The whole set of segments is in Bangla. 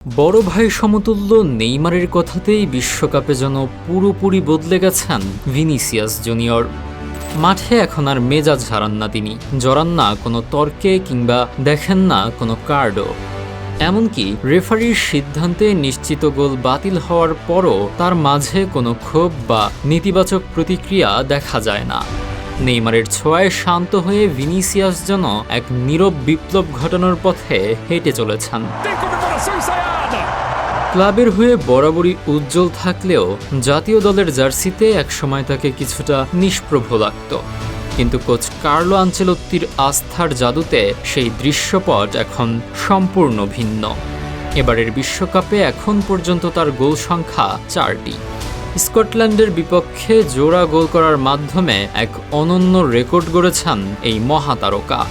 বড় ভাই সমতুল্য নেইমারের কথাতেই বিশ্বকাপে যেন পুরোপুরি বদলে গেছেন ভিনিসিয়াস জুনিয়র। মাঠে এখন আর মেজাজ হারান না তিনি, জড়ান না কোনো তর্কে কিংবা দেখেন না কোনো কার্ডও। এমনকি রেফারির সিদ্ধান্তে নিশ্চিত গোল বাতিল হওয়ার পরও তার মাঝে কোনো ক্ষোভ বা নেতিবাচক প্রতিক্রিয়া দেখা যায় না। নেইমারের ছোঁয়ায় শান্ত হয়ে ভিনিসিয়াস যেন এক নীরব বিপ্লব ঘটানোর পথে হেঁটে চলেছেন। ক্লাবের হয়ে বরাবরই উজ্জ্বল থাকলেও জাতীয় দলের জার্সিতে একসময় তাকে কিছুটা নিষ্প্রভ লাগত। কিন্তু কোচ কার্লো আনচেলত্তির আস্থার জাদুতে সেই দৃশ্যপট এখন সম্পূর্ণ ভিন্ন। এবারের বিশ্বকাপে এখন পর্যন্ত তার গোল সংখ্যা 4টি। স্কটল্যান্ডের বিপক্ষে জোড়া গোল করার মাধ্যমে এক অনন্য রেকর্ড গড়েছেন এই মহাতারকা।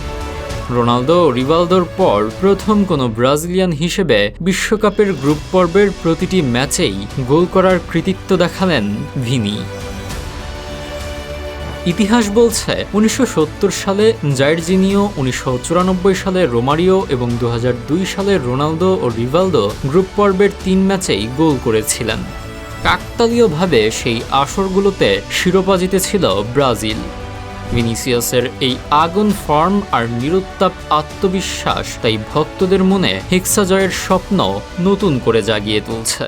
রোনালদো ও রিভালদোর পর প্রথম কোনো ব্রাজিলিয়ান হিসেবে বিশ্বকাপের গ্রুপ পর্বের প্রতিটি ম্যাচেই গোল করার কৃতিত্ব দেখালেন ভিনি। ইতিহাস বলছে 1970 সালে জাইরজিনিও, 1994 সালে রোমারিও এবং 2002 সালে রোনালদো ও রিভালদো গ্রুপ পর্বের 3 ম্যাচেই গোল করেছিলেন। কাকতালীয়ভাবে সেই আসরগুলোতে শিরোপা জিতেছিল ব্রাজিল। ভিনিসিয়াসের এই আগুন ফর্ম আর নিরুত্তাপ আত্মবিশ্বাস তাই ভক্তদের মনে হেক্সা জয়ের স্বপ্ন নতুন করে জাগিয়ে তুলছে।